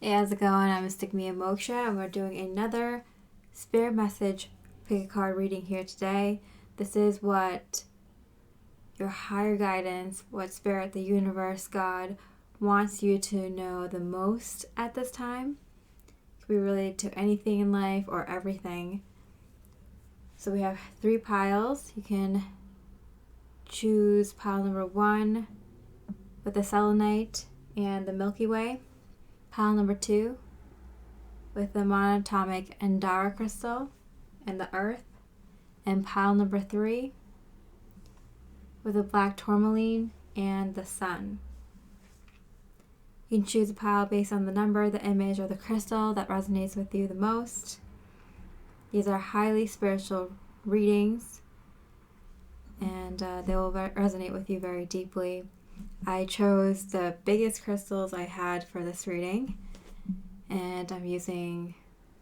Hey, how's it going? I'm Stigmia Moksha, and we're doing another spirit message pick a card reading here today. This is what your higher guidance, what spirit, the universe, God wants you to know the most at this time. It could be related to anything in life or everything. So we have 3 piles. You can choose pile number 1 with the Selenite and the Milky Way. Pile number 2 with the Monoatomic Andara crystal and the earth. And pile number 3 with the black Tourmaline and the sun. You can choose a pile based on the number, the image, or the crystal that resonates with you the most. These are highly spiritual readings, and they will resonate with you very deeply. I chose the biggest crystals I had for this reading, and I'm using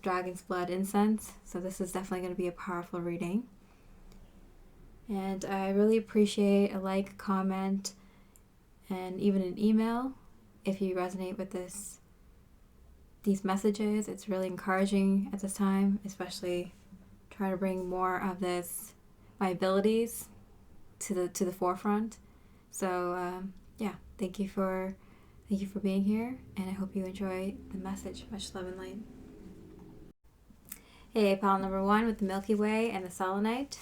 dragon's blood incense, so this is definitely going to be a powerful reading. And I really appreciate a like, comment, and even an email if you resonate with these messages. It's really encouraging at this time, especially trying to bring more of my abilities to the forefront. So thank you for being here, and I hope you enjoy the message. Much love and light. Hey, pile number 1 with the Milky Way and the Selenite.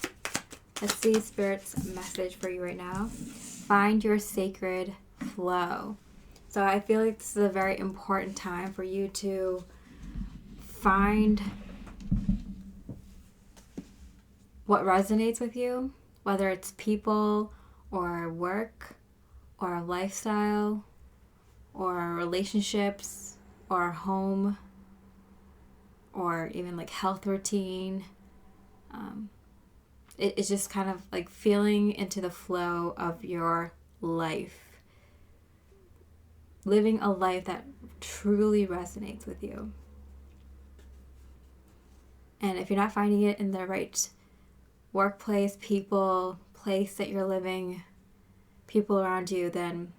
Let's see Spirit's message for you right now. Find your sacred flow. So I feel like this is a very important time for you to find what resonates with you, whether it's people or work or lifestyle or relationships or home or even like health routine. It's just kind of like feeling into the flow of your life, living a life that truly resonates with you. And if you're not finding it in the right workplace, people, place that you're living, people around you, then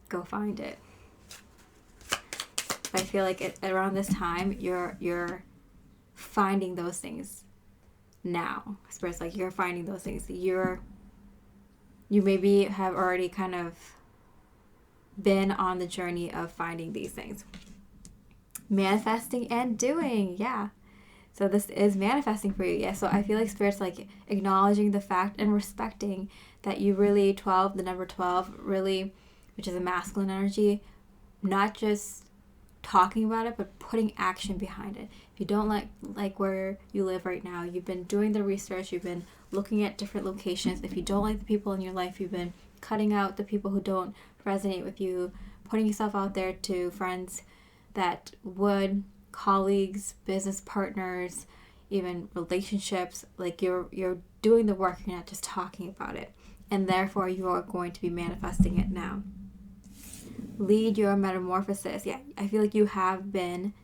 go find it. I feel like around this time you're finding those things now. Spirit's like you're finding those things. You maybe have already kind of been on the journey of finding these things. Manifesting and doing, yeah. So this is manifesting for you, yeah. So I feel like Spirit's like acknowledging the fact and respecting that you really, the number 12, really, which is a masculine energy, not just talking about it, but putting action behind it. If you don't like where you live right now, you've been doing the research, you've been looking at different locations. If you don't like the people in your life, you've been cutting out the people who don't resonate with you, putting yourself out there to friends that would, colleagues, business partners, even relationships. Like you're doing the work, you're not just talking about it, and therefore you are going to be manifesting it now. Lead your metamorphosis. Yeah, I feel like you have been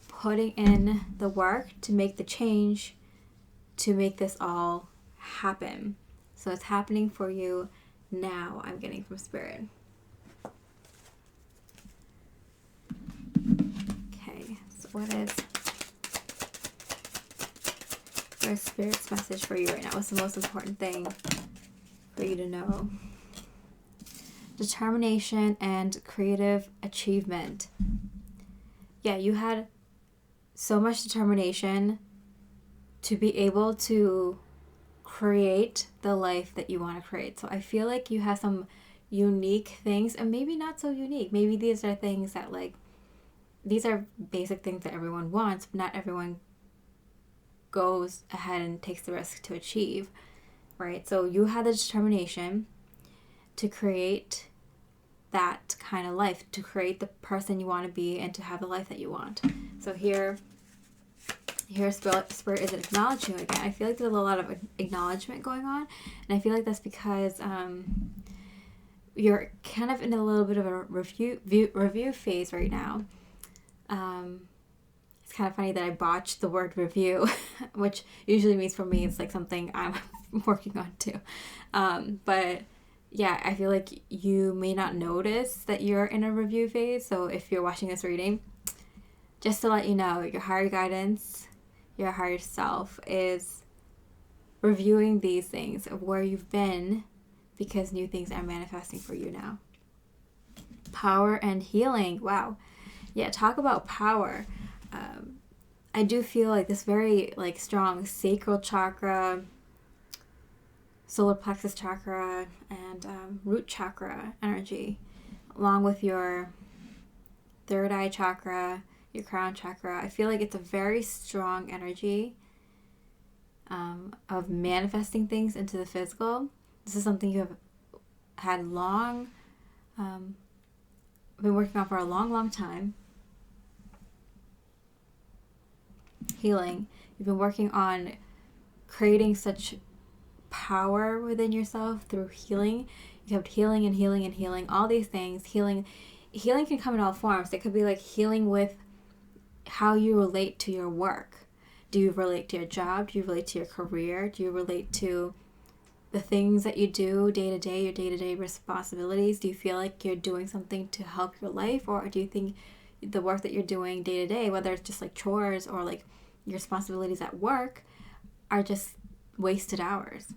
putting in the work to make the change, to make this all happen. So it's happening for you now, I'm getting from Spirit. Okay, so what is Spirit's message for you right now? What's the most important thing for you to know? Determination and creative achievement. Yeah, you had so much determination to be able to create the life that you want to create. So I feel like you have some unique things, and maybe not so unique. Maybe these are things that these are basic things that everyone wants, but not everyone goes ahead and takes the risk to achieve, right? So you had the determination to create that kind of life, to create the person you want to be, and to have the life that you want. So here Spirit is acknowledging you again. I feel like there's a lot of acknowledgement going on, and I feel like that's because you're kind of in a little bit of a review phase right now. It's kind of funny that I botched the word review, which usually means for me it's like something I'm working on too. But yeah, I feel like you may not notice that you're in a review phase. So if you're watching this reading, just to let you know, your higher guidance, your higher self is reviewing these things of where you've been, because new things are manifesting for you now. Power and healing. Wow. Yeah, talk about power. I do feel like this very like strong sacral chakra, solar plexus chakra, and root chakra energy, along with your third eye chakra, your crown chakra. I feel like it's a very strong energy of manifesting things into the physical. This is something you have had been working on for a long time. Healing. You've been working on creating such power within yourself through healing. You have healing and healing and healing, all these things. Healing can come in all forms. It could be like healing with how you relate to your work. Do you relate to your job? Do you relate to your career? Do you relate to the things that you do day to day, your day-to-day responsibilities? Do you feel like you're doing something to help your life? Or do you think the work that you're doing day to day, whether it's just like chores or like your responsibilities at work, are just wasted hours?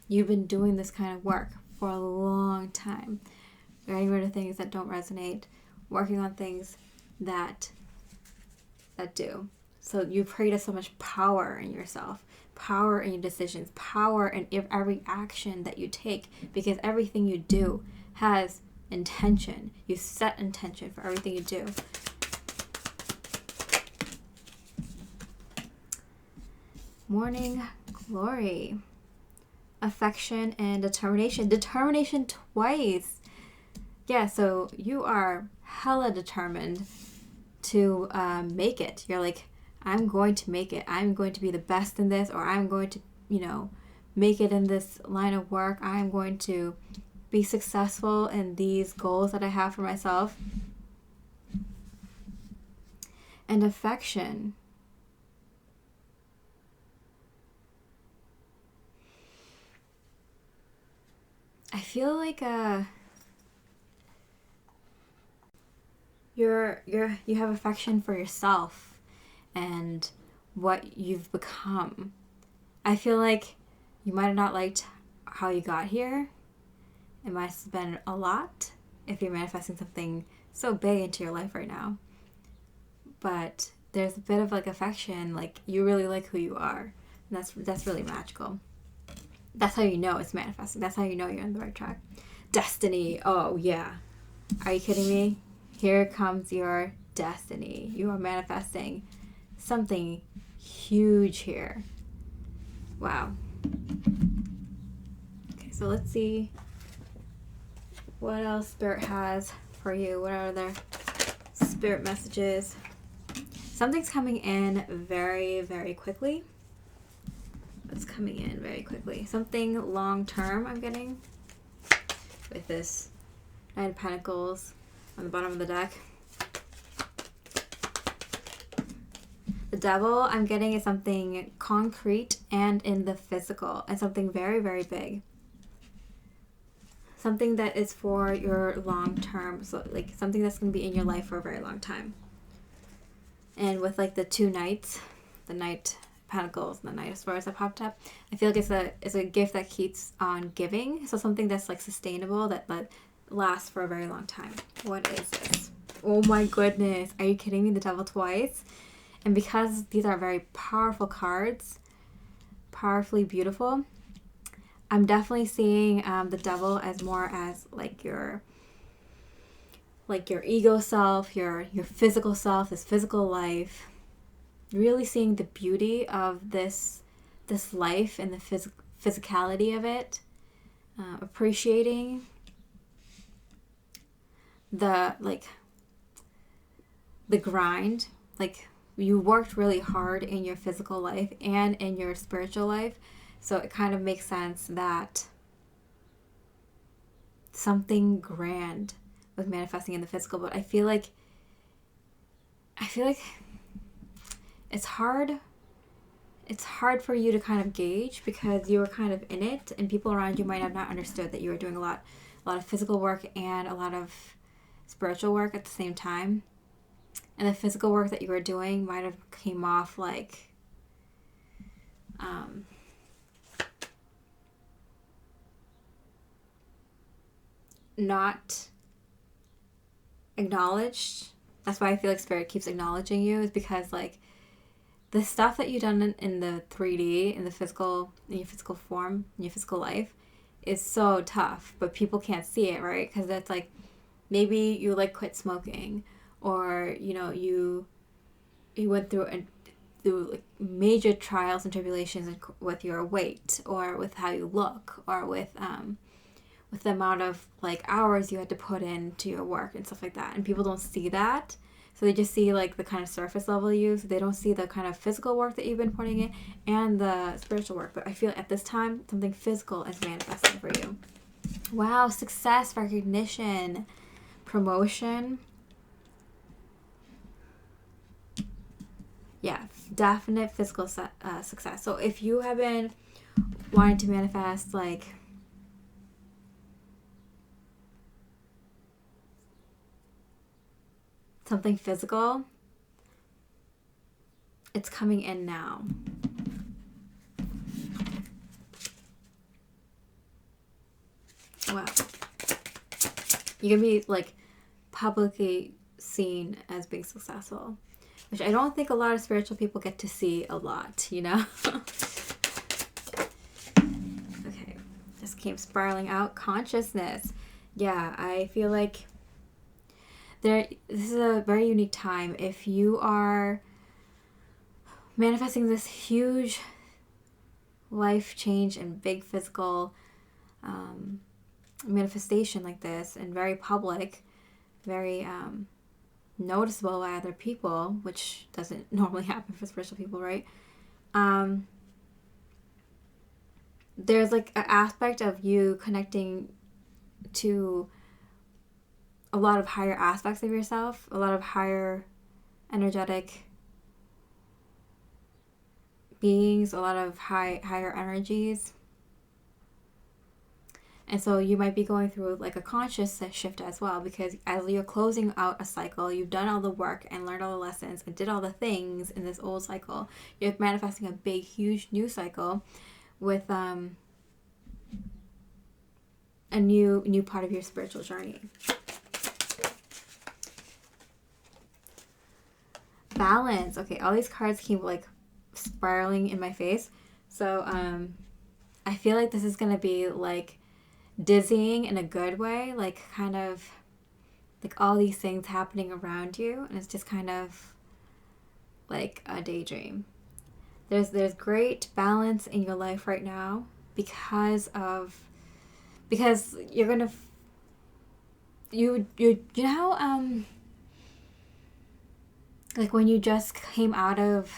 You've been doing this kind of work for a long time, getting rid of things that don't resonate, working on things that do. So you've created so much power in yourself, power in your decisions, power in every action that you take, because everything you do has intention. You set intention for everything you do. Morning glory. Affection and determination. Determination twice. Yeah, so you are hella determined to make it. You're like, I'm going to make it. I'm going to be the best in this, or I'm going to, make it in this line of work. I'm going to be successful in these goals that I have for myself. And affection. I feel like you have affection for yourself and what you've become. I feel like you might have not liked how you got here. It might have been a lot if you're manifesting something so big into your life right now. But there's a bit of like affection, like you really like who you are. And that's really magical. That's how you know it's manifesting. That's how you know you're on the right track. Destiny. Oh, yeah. Are you kidding me? Here comes your destiny. You are manifesting something huge here. Wow. Okay, so let's see what else Spirit has for you. What are their Spirit messages? Something's coming in very, very quickly. It's coming in very quickly. Something long term I'm getting with this Nine of Pentacles on the bottom of the deck. The Devil I'm getting is something concrete and in the physical, and something very, very big. Something that is for your long term, so like something that's going to be in your life for a very long time. And with like the two knights, the Knight Pentacles and the Knight of Swords that popped up, I feel like it's a gift that keeps on giving. So something that's like sustainable, that lasts for a very long time. What is this? Oh my goodness. Are you kidding me? The Devil twice. And because these are very powerful cards, powerfully beautiful, I'm definitely seeing the Devil as more as like your ego self, your physical self, this physical life. Really seeing the beauty of this life and the physicality of it. Appreciating the grind. Like, you worked really hard in your physical life and in your spiritual life. So it kind of makes sense that something grand was manifesting in the physical. But I feel like it's hard for you to kind of gauge, because you were kind of in it, and people around you might have not understood that you were doing a lot of physical work and a lot of spiritual work at the same time. And the physical work that you were doing might have came off like not acknowledged. That's why I feel like Spirit keeps acknowledging you, is because like the stuff that you've done in the 3D, in your physical form, in your physical life, is so tough, but people can't see it, right? Because that's like, maybe you like quit smoking, or you went through like major trials and tribulations with your weight, or with how you look, or with the amount of like hours you had to put into your work and stuff like that. And people don't see that. So they just see like the kind of surface level you. So they don't see the kind of physical work that you've been putting in and the spiritual work. But I feel at this time, something physical is manifesting for you. Wow, success, recognition, promotion. Yeah, definite physical success. So if you have been wanting to manifest like something physical, it's coming in now. Wow. You're gonna be like publicly seen as being successful, which I don't think a lot of spiritual people get to see a lot, Okay. Just came spiraling out. Consciousness. Yeah, I feel like this is a very unique time. If you are manifesting this huge life change and big physical manifestation like this, and very public, very noticeable by other people, which doesn't normally happen for spiritual people, right? There's like an aspect of you connecting to a lot of higher aspects of yourself, a lot of higher energetic beings, a lot of higher energies. And so you might be going through like a conscious shift as well, because as you're closing out a cycle, you've done all the work and learned all the lessons and did all the things in this old cycle. You're manifesting a big, huge new cycle with a new part of your spiritual journey. Balance. Okay, all these cards keep like spiraling in my face. So I feel like this is going to be like dizzying in a good way, like kind of like all these things happening around you, and it's just kind of like a daydream. There's great balance in your life right now because you're gonna you know how like when you just came out of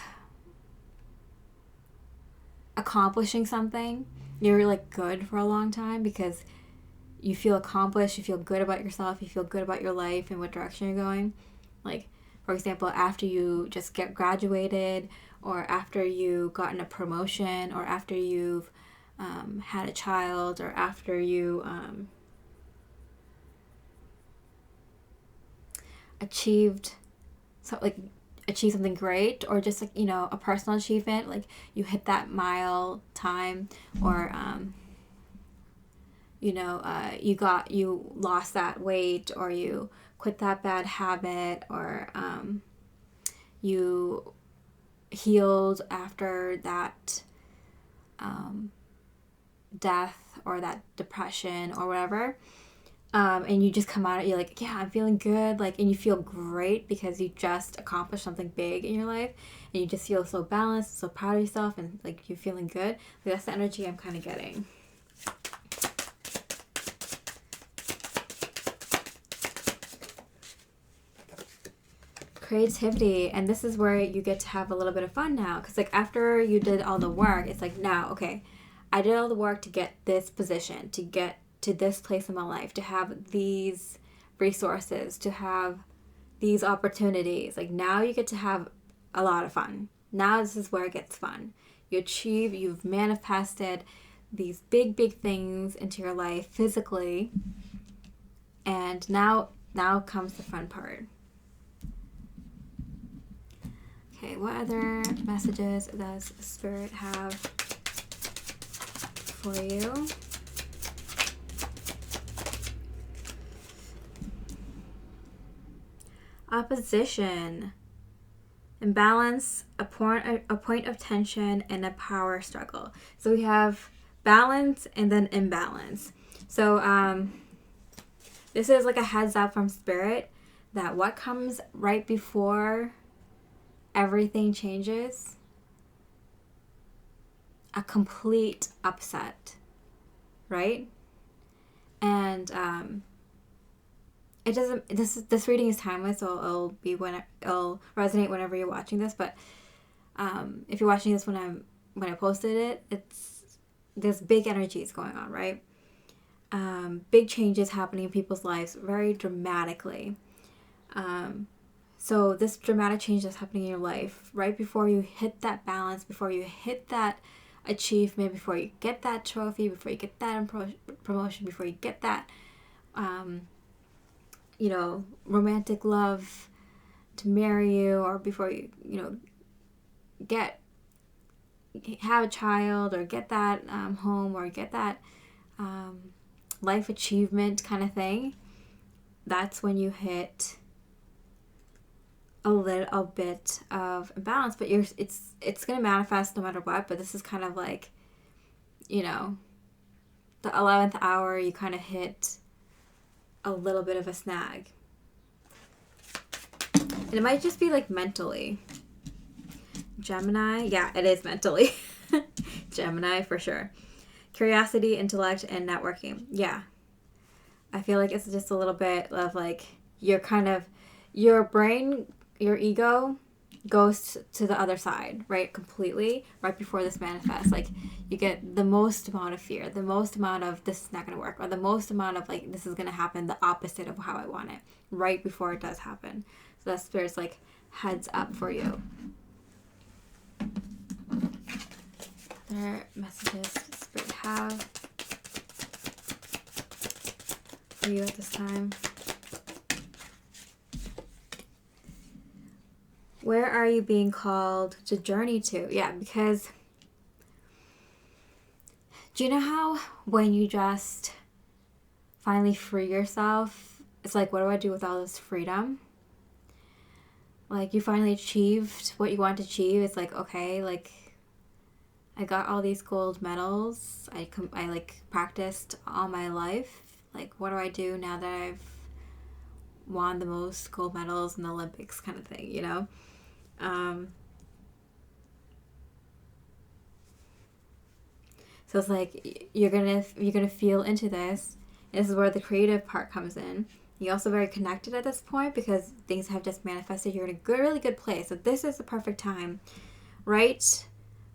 accomplishing something, you're like good for a long time because you feel accomplished, you feel good about yourself, you feel good about your life and what direction you're going. Like, for example, after you just get graduated, or after you gotten a promotion, or after you've had a child, or after you achieved something great, or just like a personal achievement, like you hit that mile time, or you lost that weight, or you quit that bad habit, or you healed after that death or that depression or whatever. And you just come out, you're like, yeah, I'm feeling good, like, and you feel great because you just accomplished something big in your life, and you just feel so balanced, so proud of yourself, and like you're feeling good. Like, that's the energy I'm kind of getting. Creativity, and this is where you get to have a little bit of fun now, because like after you did all the work, it's like, now, okay, I did all the work to get this position, to get to this place in my life, to have these resources, to have these opportunities. Like, now you get to have a lot of fun. Now this is where it gets fun. You've manifested these big things into your life physically, and now comes the fun part. Okay, what other messages does Spirit have for you? Opposition, imbalance, a point of tension, and a power struggle. So we have balance and then imbalance. So this is like a heads up from Spirit that what comes right before everything changes, a complete upset, right? And it doesn't. This reading is timeless, so it'll resonate whenever you're watching this. But if you're watching this when I posted it, there's big energies going on, right? Big changes happening in people's lives very dramatically. So this dramatic change that's happening in your life right before you hit that balance, before you hit that achievement, before you get that trophy, before you get that promotion, before you get that romantic love to marry you, or before you have a child, or get that home, or get that life achievement kind of thing. That's when you hit a little bit of imbalance, but it's going to manifest no matter what. But this is kind of like, the 11th hour, you kind of hit a little bit of a snag. And it might just be like mentally. Gemini, yeah, it is mentally. Gemini for sure. Curiosity, intellect, and networking. Yeah. I feel like it's just a little bit of like your brain, your ego goes to the other side, right? Completely, right before this manifests. Like, you get the most amount of fear, the most amount of this is not going to work, or the most amount of like this is going to happen, the opposite of how I want it, right before it does happen. So that Spirit's like heads up for you. Other messages Spirit have for you at this time. Where are you being called to journey to? Yeah, because do you know how when you just finally free yourself, it's like, what do I do with all this freedom? Like, you finally achieved what you want to achieve. It's like, okay, like, I got all these gold medals. I like practiced all my life. Like, what do I do now that I've won the most gold medals in the Olympics, kind of thing, So it's like you're gonna feel into this. This is where the creative part comes in. You're also very connected at this point because things have just manifested. You're in a really good place. So this is the perfect time, right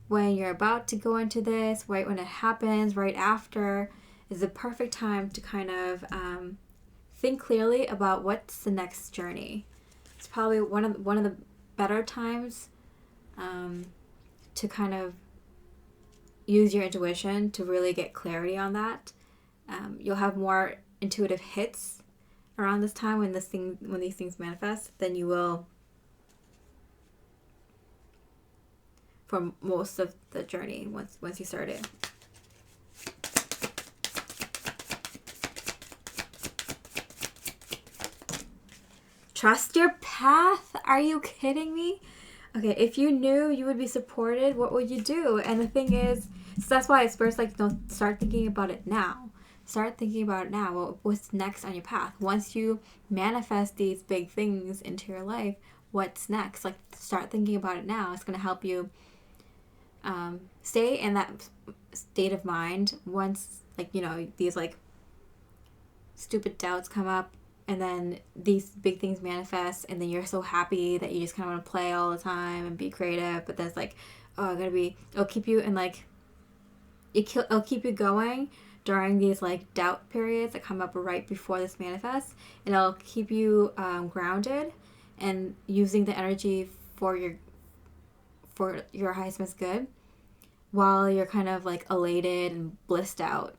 when you're about to go into this, right when it happens, right after, is the perfect time to kind of think clearly about what's the next journey. It's probably one of the better times to kind of use your intuition to really get clarity on that. You'll have more intuitive hits around this time when these things manifest than you will for most of the journey once you start it. Trust your path? Are you kidding me? Okay, if you knew you would be supported, what would you do? And the thing is, so that's why it's first like, no, start thinking about it now. Start thinking about it now. What's next on your path? Once you manifest these big things into your life, what's next? Like, start thinking about it now. It's going to help you stay in that state of mind once, like, these like stupid doubts come up. And then these big things manifest, and then you're so happy that you just kind of want to play all the time and be creative. But there's like, it'll keep you in like, it'll keep you going during these like doubt periods that come up right before this manifests. And it'll keep you grounded and using the energy for your highest good while you're kind of like elated and blissed out,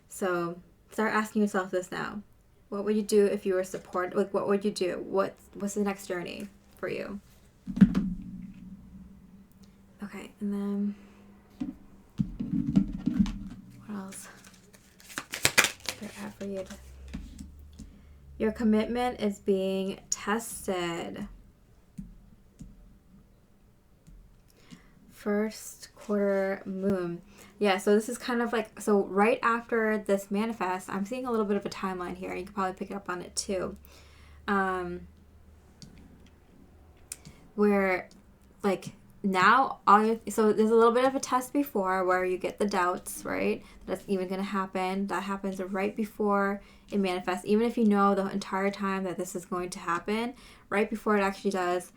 So start asking yourself this now. What would you do if you were supported? Like, what would you do? What's the next journey for you? Okay, and then what else? Spirit have for you. Your commitment is being tested. First quarter moon. Yeah, so this is kind of like, so right after this manifest, I'm seeing a little bit of a timeline here. You can probably pick it up on it too. Where like now so there's a little bit of a test before where you get the doubts, right? That's even going to happen. That happens right before it manifests. Even if you know the entire time that this is going to happen, right before it actually does,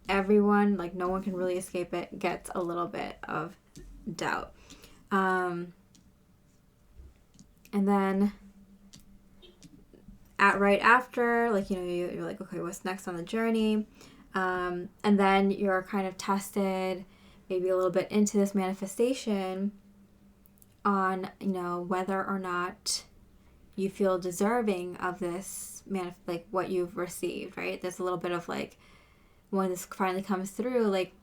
everyone, like no one can really escape it, gets a little bit of doubt. And then right after, like, you know, you're like, okay, what's next on the journey? And then you're kind of tested maybe a little bit into this manifestation on, you know, whether or not you feel deserving of this, like what you've received, right? There's a little bit of like, when this finally comes through, like,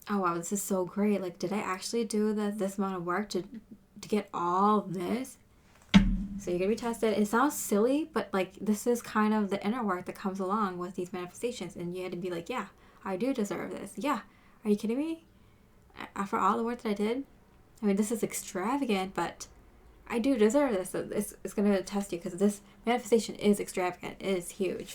oh wow, this is so great. Like, did I actually do this amount of work to get all this? So you're going to be tested. It sounds silly, but like this is kind of the inner work that comes along with these manifestations. And you had to be like, yeah, I do deserve this. Yeah. Are you kidding me? After all the work that I did? I mean, this is extravagant, but I do deserve this. So it's going to test you because this manifestation is extravagant. It is huge.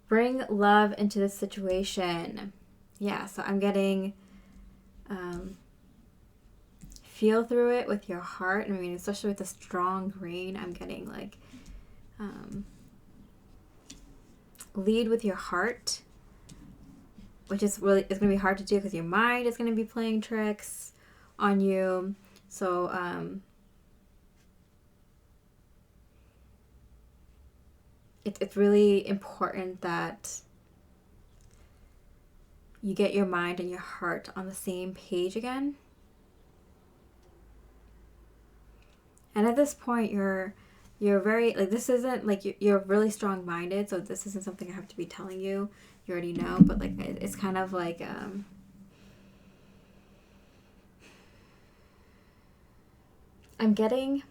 Bring love into this situation. Yeah, so I'm getting feel through it with your heart. I mean, especially with the strong green, I'm getting like lead with your heart, which is really, it's going to be hard to do because your mind is going to be playing tricks on you. So it's really important that you get your mind and your heart on the same page again. And at this point, you're very, like, this isn't, like, you're really strong-minded, so this isn't something I have to be telling you. You already know, but, like, it's kind of like, I'm getting,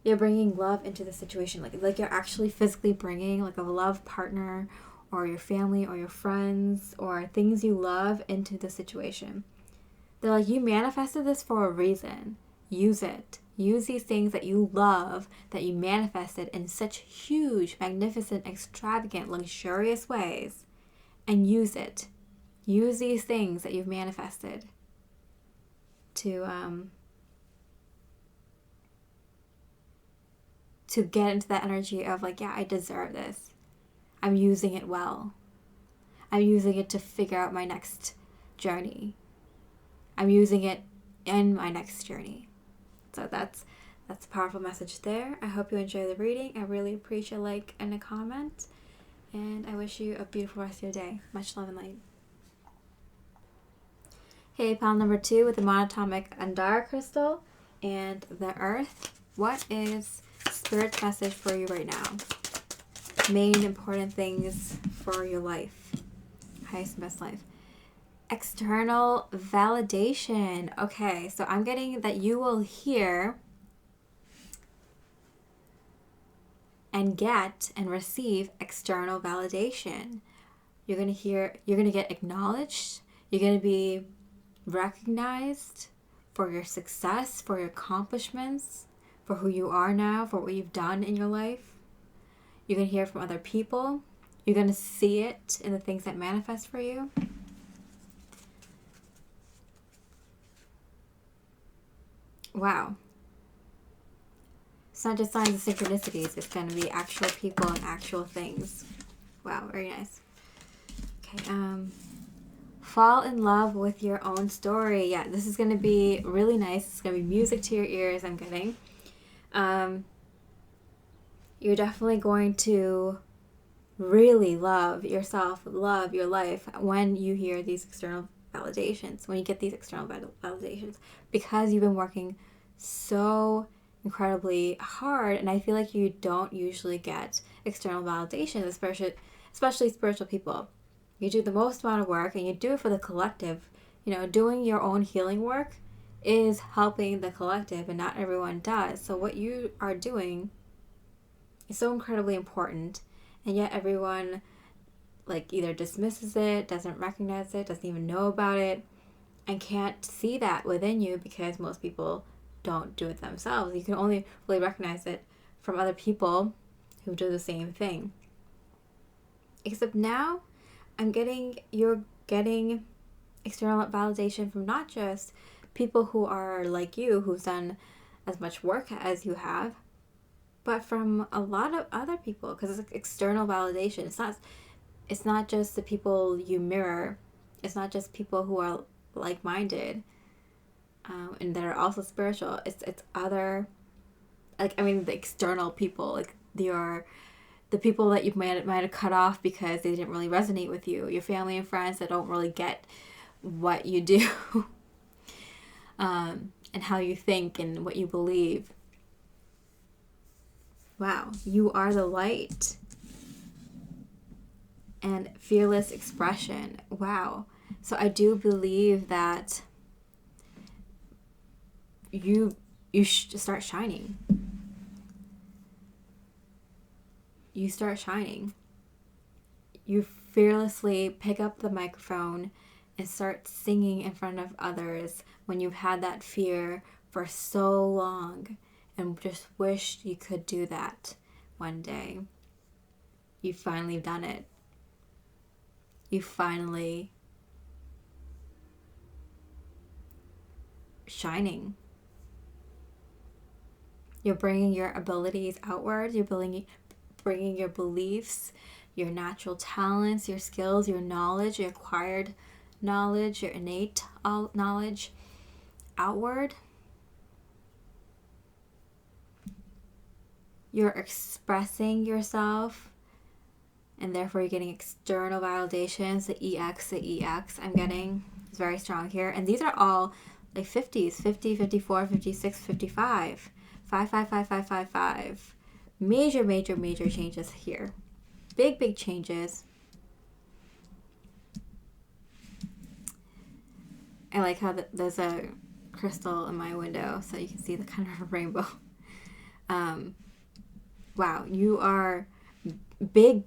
you're bringing love into the situation. Like you're actually physically bringing, like, a love partner or your family or your friends or things you love into the situation. They're like, you manifested this for a reason. Use it. Use these things that you love, that you manifested in such huge, magnificent, extravagant, luxurious ways, and use it. Use these things that you've manifested to get into that energy of like, yeah, I deserve this. I'm using it well. I'm using it to figure out my next journey. I'm using it in my next journey. So that's a powerful message there. I hope you enjoy the reading. I really appreciate a like and a comment. And I wish you a beautiful rest of your day. Much love and light. Hey, pile number 2 with the Monoatomic Andara crystal and the earth. What is Spirit's message for you right now? Main important things for your life. Highest and best life. External validation. Okay, so I'm getting that you will hear and get and receive external validation. You're going to get acknowledged. You're going to be recognized for your success, for your accomplishments, for who you are now, for what you've done in your life. You're going to hear from other people. You're going to see it in the things that manifest for you. Wow. It's not just signs of synchronicities. It's going to be actual people and actual things. Wow, very nice. Okay, fall in love with your own story. Yeah, this is going to be really nice. It's going to be music to your ears, I'm getting. You're definitely going to really love yourself, love your life when you hear these external validations, when you get these external validations, because you've been working so incredibly hard, and I feel like you don't usually get external validation, especially spiritual people. You do the most amount of work and you do it for the collective. Doing your own healing work is helping the collective, and not everyone does. So what you are doing is so incredibly important, and yet everyone either dismisses it, doesn't recognize it, doesn't even know about it, and can't see that within you because most people don't do it themselves. You can only really recognize it from other people who do the same thing. Except now you're getting external validation from not just people who are like you, who've done as much work as you have, but from a lot of other people, because it's external validation. It's not just the people you mirror. It's not just people who are like-minded and that are also spiritual. It's other, the external people, the people that you might have cut off because they didn't really resonate with you, your family and friends that don't really get what you do, and how you think and what you believe. Wow, you are the light and fearless expression. Wow. So I do believe that you start shining. You start shining. You fearlessly pick up the microphone and start singing in front of others when you've had that fear for so long and just wished you could do that one day. You've finally done it. You finally shining. You're bringing your abilities outward. You're bringing your beliefs, your natural talents, your skills, your knowledge, your acquired knowledge, your innate knowledge outward. You're expressing yourself, and therefore you're getting external validations. The EX I'm getting is very strong here. And these are all 50s, 50, 54, 56, 55. 5, 5, 5, 5, 5, 5. Major changes here. Big changes. I like how there's a crystal in my window so you can see the kind of rainbow. Wow, you are big,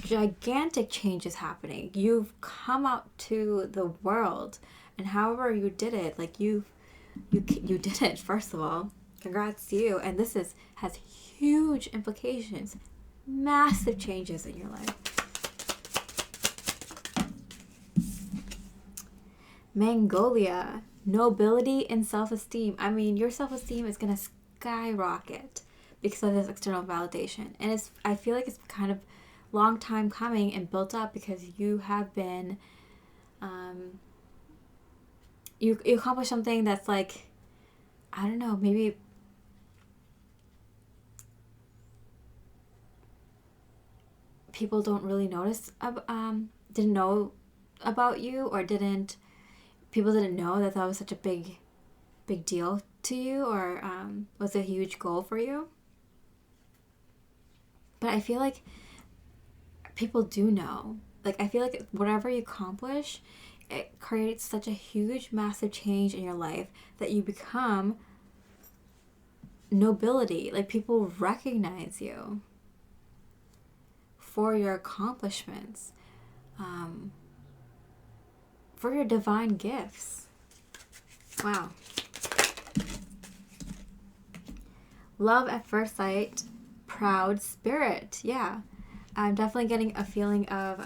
gigantic changes happening. You've come out to the world, and however you did it, you did it, first of all. Congrats to you. And this has huge implications, massive changes in your life. Magnolia, nobility and self-esteem. Your self-esteem is going to skyrocket because of this external validation. And I feel like it's kind of long time coming and built up because you have been, you accomplished something that's I don't know, maybe people don't really notice, didn't know about you, or people didn't know that was such a big deal to you, or was a huge goal for you. But I feel like people do know. I feel like whatever you accomplish, it creates such a huge, massive change in your life that you become nobility. People recognize you for your accomplishments, for your divine gifts. Wow. Love at first sight, proud spirit. Yeah. I'm definitely getting a feeling of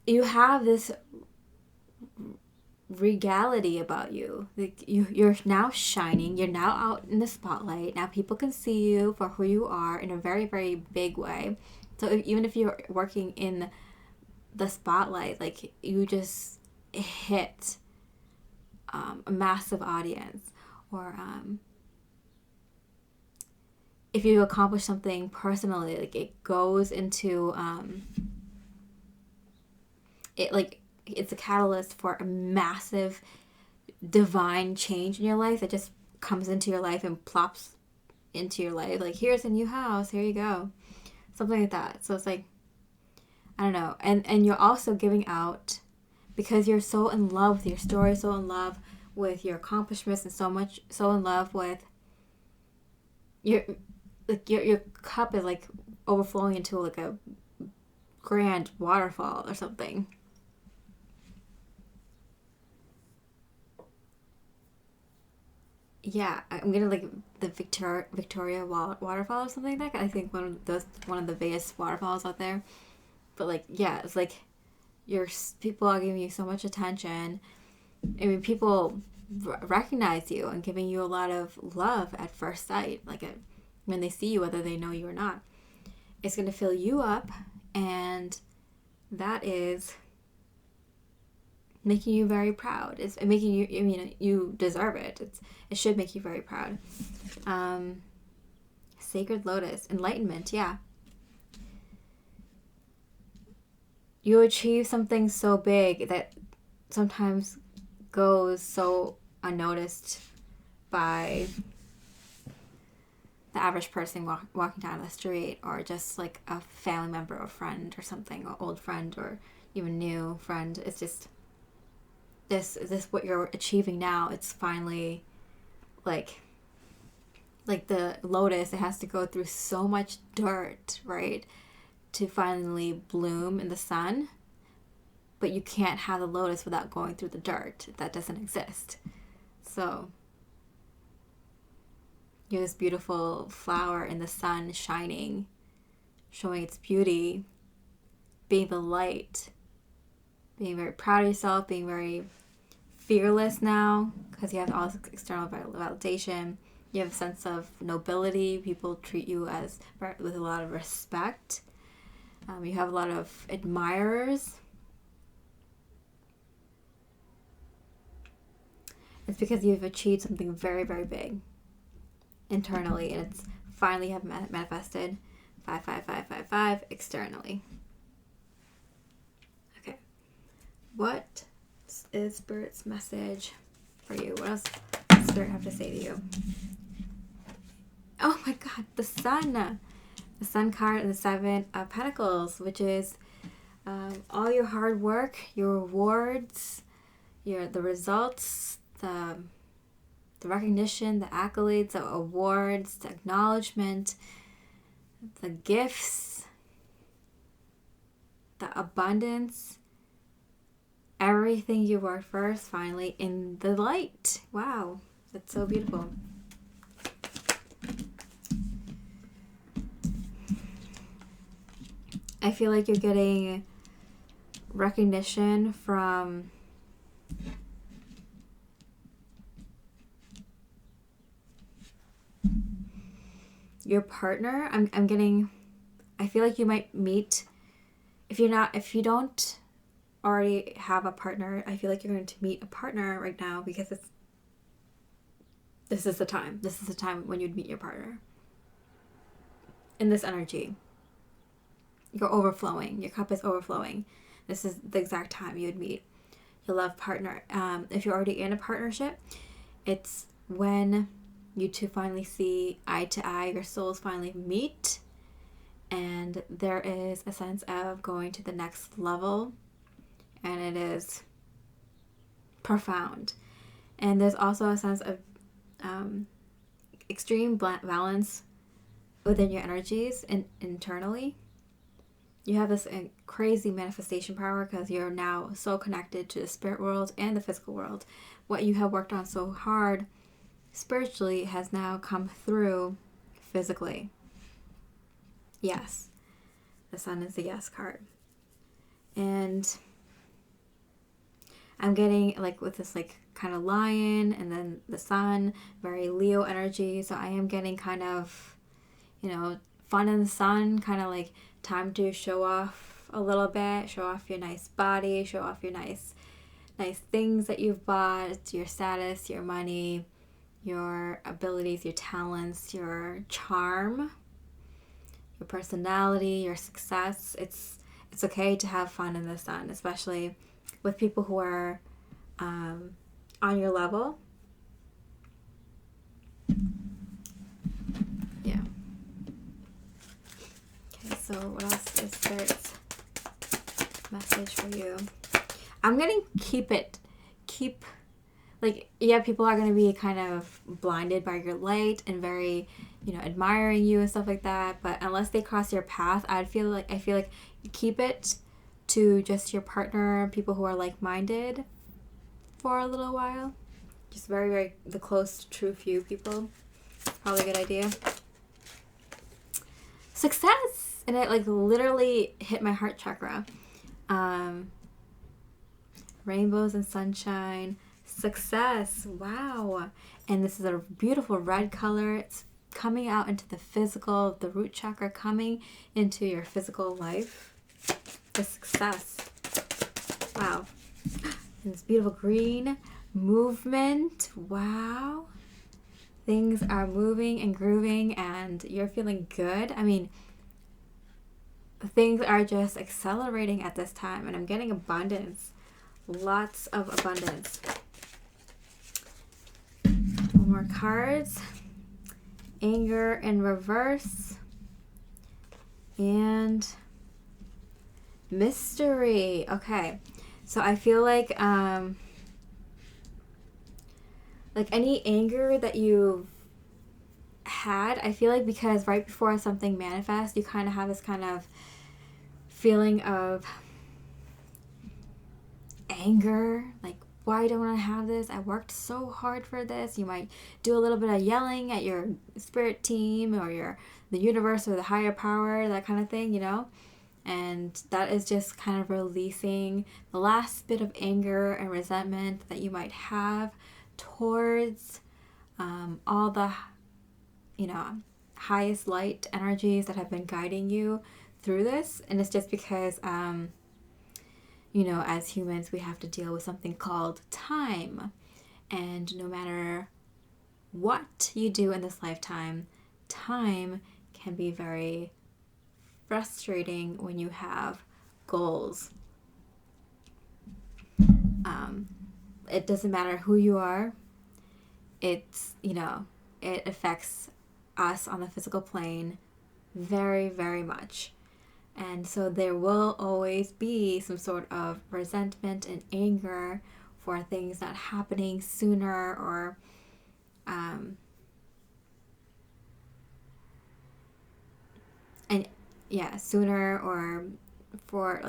you have this regality about you. You're now shining. You're now out in the spotlight. Now people can see you for who you are in a very, very big way. So even if you're working in the spotlight, you just hit a massive audience, or if you accomplish something personally, it goes into it's a catalyst for a massive divine change in your life that just comes into your life and plops into your life. Like, here's a new house, here you go. Something like that. So it's like, I don't know. And you're also giving out, because you're so in love with your story, so in love with your accomplishments, and so in love with your cup is like overflowing into like a grand waterfall or something. Yeah, I'm gonna like the Victoria waterfall or something like that. I think one of the biggest waterfalls out there. But like, yeah, it's like people are giving you so much attention. I mean, people recognize you and giving you a lot of love at first sight. Like when they see you, whether they know you or not, it's gonna fill you up, and that is making you very proud. It's making you, I mean, you deserve it. It should make you very proud. Sacred Lotus, enlightenment, yeah. You achieve something so big that sometimes goes so unnoticed by the average person walking down the street, or just like a family member or friend or something, or old friend or even new friend. It's just this what you're achieving now. It's finally like the lotus, it has to go through so much dirt, right, to finally bloom in the sun. But you can't have the lotus without going through the dirt. That doesn't exist. So you're this beautiful flower in the sun, shining, showing its beauty, being the light, being very proud of yourself, being very fearless now, because you have all this external validation. You have a sense of nobility. People treat you with a lot of respect. You have a lot of admirers. It's because you've achieved something very, very big internally, and it's finally have manifested 55555 externally. Okay. What is Spirit's message for you? What else does Spirit have to say to you? Oh my God, the Sun. The Sun card and the Seven of Pentacles, which is all your hard work, your rewards, the results, the recognition, the accolades, the awards, the acknowledgement, the gifts, the abundance, everything you worked for is finally in the light. Wow, that's so beautiful. I feel like you're getting recognition from your partner. I feel like you might meet, if you don't already have a partner, I feel like you're going to meet a partner right now, because this is the time when you'd meet your partner. In this energy, you're overflowing, your cup is overflowing. This is the exact time you would meet your love partner. If you're already in a partnership, it's when you two finally see eye to eye, your souls finally meet, and there is a sense of going to the next level, and it is profound. And there's also a sense of extreme balance within your energies and internally. You have this crazy manifestation power, because you're now so connected to the spirit world and the physical world. What you have worked on so hard spiritually has now come through physically. Yes. The Sun is the yes card. And I'm getting like with this like kind of lion, and then the Sun, very Leo energy. So I am getting kind of, fun in the sun, kind of like time to show off a little bit, show off your nice body, show off your nice things that you've bought, your status, your money, your abilities, your talents, your charm, your personality, your success. It's okay to have fun in the sun, especially with people who are on your level. Yeah. Okay, so what else is Spirit's message for you? I'm going to keep like, yeah, people are going to be kind of blinded by your light and very, admiring you and stuff like that. But unless they cross your path, I feel like you keep it to just your partner, people who are like-minded for a little while. Just very, very, the close, true few people. Probably a good idea. Success! And it, like, literally hit my heart chakra. Rainbows and sunshine. Success. Wow. And this is a beautiful red color. It's coming out into the physical, the root chakra coming into your physical life. The success. Wow. And this beautiful green movement. Wow. Things are moving and grooving and you're feeling good. I mean, things are just accelerating at this time and I'm getting abundance. Lots of abundance. One more cards. Anger in reverse. And mystery. Okay. So I feel like any anger that you've had, I feel like because right before something manifests, you kind of have this kind of feeling of anger, like, why don't I have this? I worked so hard for this. You might do a little bit of yelling at your spirit team or the universe or the higher power, that kind of thing, And that is just kind of releasing the last bit of anger and resentment that you might have towards all the, highest light energies that have been guiding you through this. And it's just because, as humans, we have to deal with something called time. And no matter what you do in this lifetime, time can be very frustrating when you have goals. It doesn't matter who you are. It's, it affects us on the physical plane very, very much. And so there will always be some sort of resentment and anger for things not happening sooner or sooner or for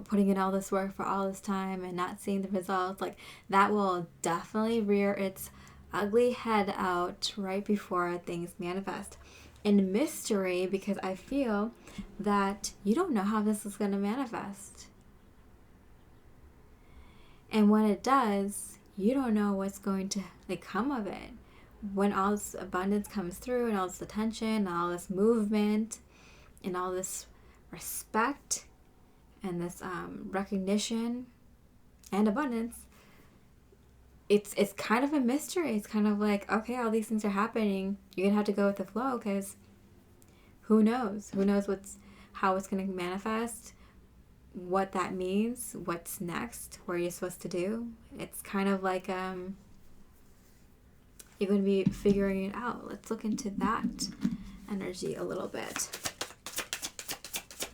putting in all this work for all this time and not seeing the results. Like that will definitely rear its ugly head out right before things manifest. In mystery, because I feel that you don't know how this is going to manifest. And when it does, you don't know what's going to come of it. When all this abundance comes through and all this attention and all this movement and all this respect and this recognition and abundance, it's kind of a mystery. It's kind of like, okay, all these things are happening. You're gonna have to go with the flow because who knows? Who knows how it's gonna manifest, what that means, what's next, what you're supposed to do. It's kind of like you're gonna be figuring it out. Let's look into that energy a little bit.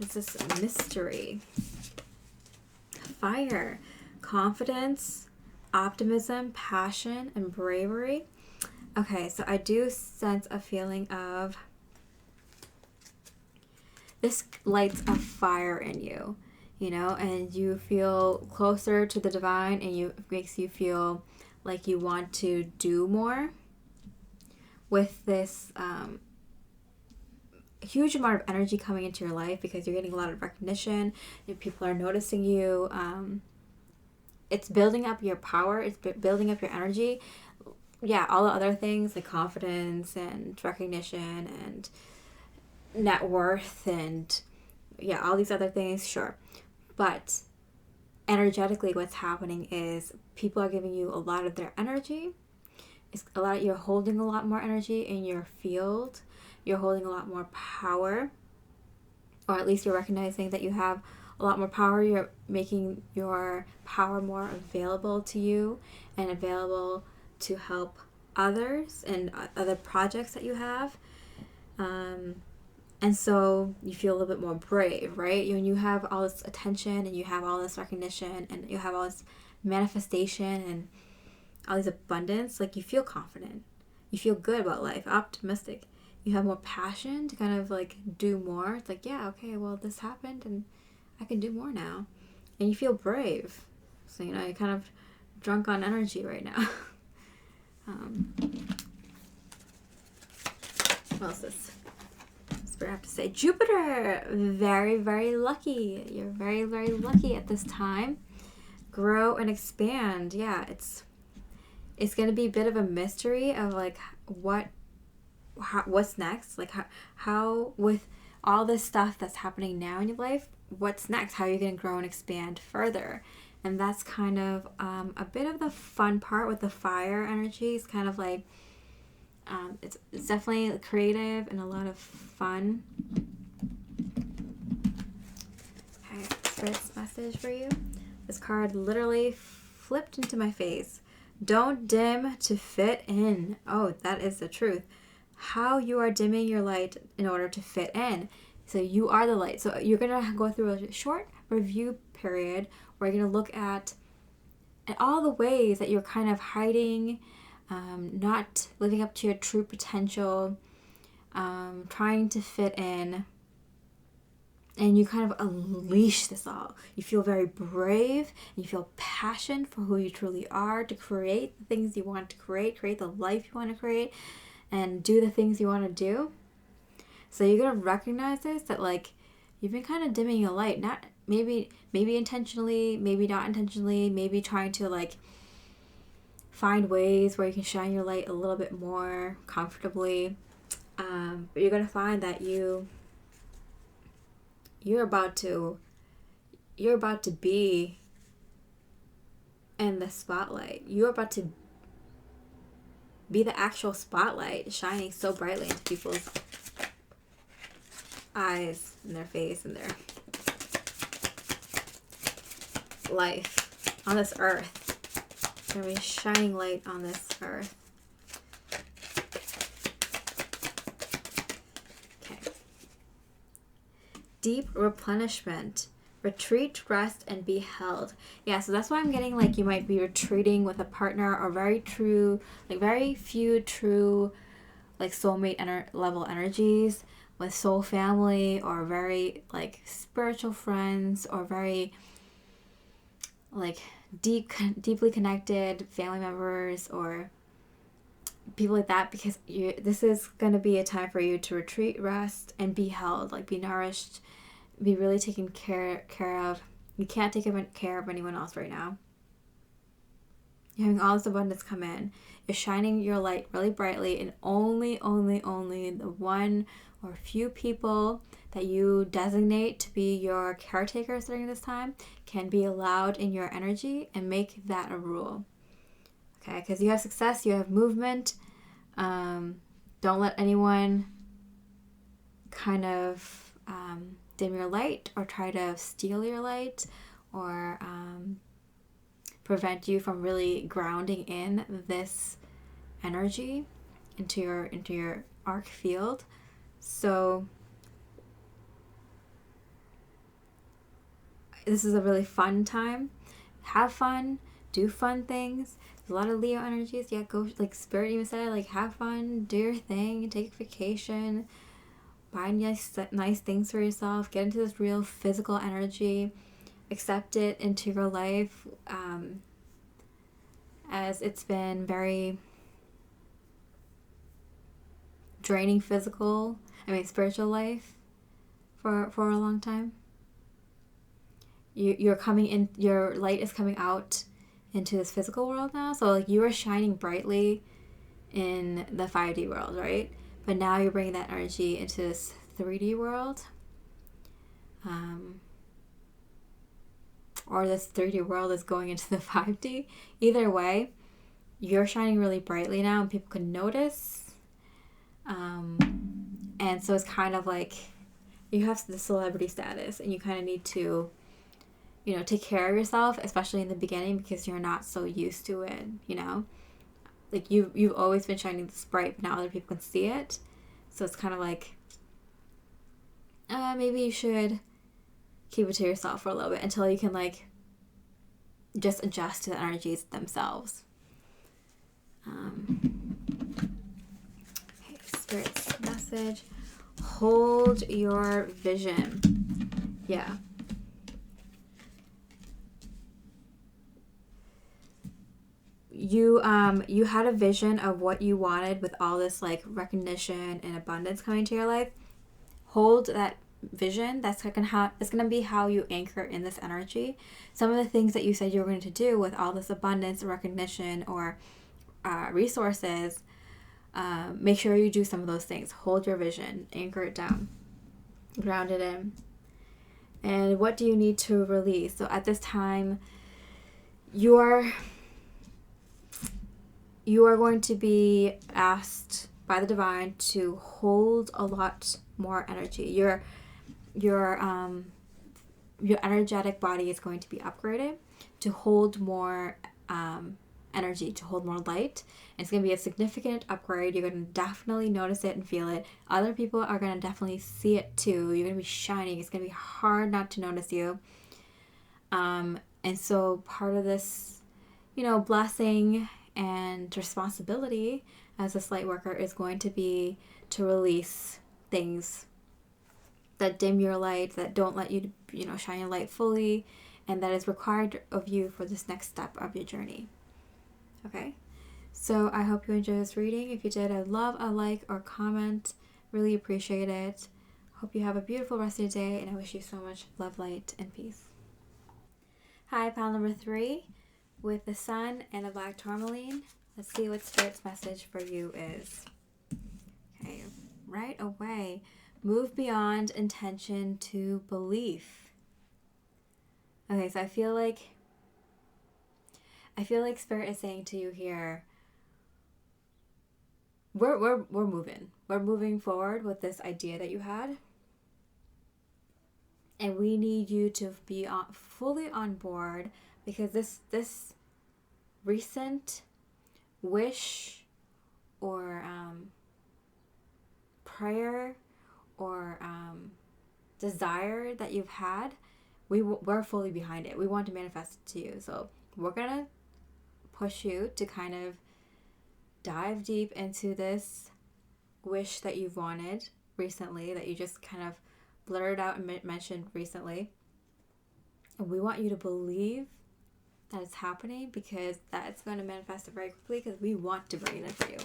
It's this mystery. Fire, confidence, optimism, passion, and bravery. Okay, so I do sense a feeling of this lights a fire in you, and you feel closer to the divine and it makes you feel like you want to do more with this huge amount of energy coming into your life because you're getting a lot of recognition and people are noticing you. It's building up your power. It's building up your energy. Yeah, all the other things like confidence and recognition and net worth and all these other things, sure. But energetically what's happening is people are giving you a lot of their energy. You're holding a lot more energy in your field. You're holding a lot more power, or at least you're recognizing that you have a lot more power. You're making your power more available to you and available to help others and other projects that you have. And so you feel a little bit more brave, right? When you have all this attention and you have all this recognition and you have all this manifestation and all this abundance, like you feel confident. You feel good about life, optimistic. You have more passion to kind of like do more. It's like, yeah, okay, well, this happened and I can do more now. And you feel brave. So, you know, you're kind of drunk on energy right now. What else is I have to say? Jupiter, very, very lucky. You're very, very lucky at this time. Grow and expand. Yeah, it's going to be a bit of a mystery of like what's next. Like how with all this stuff that's happening now in your life, what's next? How are you going to grow and expand further? And that's kind of a bit of the fun part with the fire energy. It's kind of like it's definitely creative and a lot of fun. Okay, Spirit's message for you. This card literally flipped into my face. Don't dim to fit in. Oh, that is the truth. How you are dimming your light in order to fit in. So you are the light. So you're going to go through a short review period where you're going to look at all the ways that you're kind of hiding, not living up to your true potential, trying to fit in, and you kind of unleash this all. You feel very brave, and you feel passion for who you truly are, to create the things you want to create the life you want to create, and do the things you want to do. So you're going to recognize this, that like you've been kind of dimming your light, not maybe intentionally, maybe not intentionally, maybe trying to like find ways where you can shine your light a little bit more comfortably. But you're going to find that you're about to be in the spotlight. You're about to be the actual spotlight, shining so brightly into people's eyes and their face and their life on this earth. You're going to be shining light on this earth. Okay. Deep replenishment. Retreat, rest, and be held. Yeah, so that's why I'm getting like you might be retreating with a partner, or very few true like soulmate level energies with soul family, or very like spiritual friends, or very like deeply connected family members or people like that, because this is going to be a time for you to retreat, rest, and be held, like be nourished, be really taken care of. You can't take care of anyone else right now. You're having all this abundance come in. You're shining your light really brightly, and only the one or few people that you designate to be your caretakers during this time can be allowed in your energy, and make that a rule. Okay, because you have success, you have movement. Don't let anyone kind of dim your light or try to steal your light, or prevent you from really grounding in this energy into your arc field. So this is a really fun time. Have fun, do fun things. There's a lot of Leo energies. Yeah, go, like Spirit even said, like have fun, do your thing, take a vacation, buy nice things for yourself, get into this real physical energy, accept it into your life, as it's been very draining spiritual life for a long time. You're coming in, your light is coming out into this physical world now. So like you are shining brightly in the 5D world, right? But now you're bringing that energy into this 3D world. Or this 3D world is going into the 5D. Either way, you're shining really brightly now, and people can notice. And so it's kind of like you have the celebrity status, and you kind of need to take care of yourself, especially in the beginning, because you're not so used to it, Like you've always been shining this bright, but now other people can see it. So it's kind of like, maybe you should keep it to yourself for a little bit until you can like just adjust to the energies themselves. Okay, Spirit's message. Hold your vision. Yeah. You had a vision of what you wanted with all this like recognition and abundance coming to your life. Hold that vision. That's gonna be how you anchor in this energy. Some of the things that you said you were going to do with all this abundance, recognition, or resources, make sure you do some of those things. Hold your vision, anchor it down, ground it in. And what do you need to release? So at this time, you are going to be asked by the divine to hold a lot more energy. Your energetic body is going to be upgraded to hold more energy, to hold more light. And it's going to be a significant upgrade. You're going to definitely notice it and feel it. Other people are going to definitely see it too. You're going to be shining. It's going to be hard not to notice you. And so part of this, blessing and responsibility as a light worker is going to be to release things that dim your light, that don't let you, shine your light fully, and that is required of you for this next step of your journey. Okay? So I hope you enjoyed this reading. If you did, I'd love a like or comment. Really appreciate it. Hope you have a beautiful rest of your day, and I wish you so much love, light, and peace. Hi, pile number 3 with the sun and a black tourmaline. Let's see what Spirit's message for you is. Okay, right away. Move beyond intention to belief. Okay, so I feel like Spirit is saying to you here, we're moving. We're moving forward with this idea that you had. And we need you to be fully on board, because this recent wish or prayer or desire that you've had, we're fully behind it. We want to manifest it to you. So we're going to push you to kind of dive deep into this wish that you've wanted recently, that you just kind of blurted out and mentioned recently. And we want you to believe that it's happening, because that's going to manifest it very quickly, because we want to bring it in for you.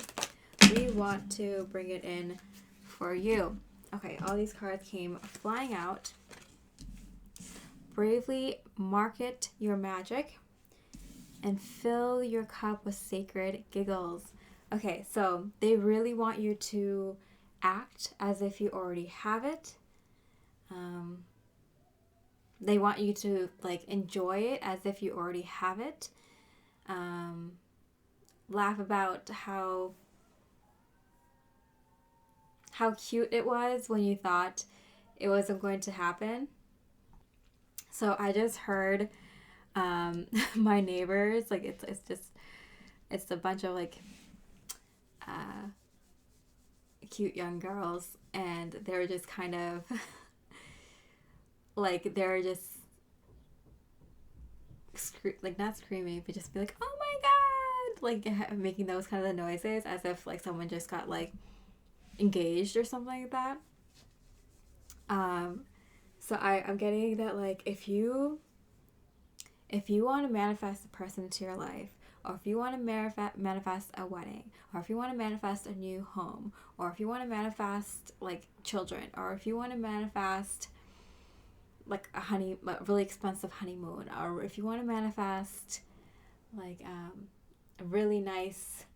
We want to bring it in for you. Okay, all these cards came flying out. Bravely market your magic and fill your cup with sacred giggles. Okay, so they really want you to act as if you already have it. They want you to enjoy it as if you already have it. Laugh about how cute it was when you thought it wasn't going to happen. So I just heard my neighbors, it's a bunch of cute young girls, and they're just kind of they're just not screaming, but just be like, oh my god, making those kind of noises as if someone just got engaged or something like that. So I'm getting that if you want to manifest a person into your life, or if you want to manifest a wedding, or if you want to manifest a new home, or if you want to manifest children, or if you want to manifest a really expensive honeymoon, or if you want to manifest a really nice,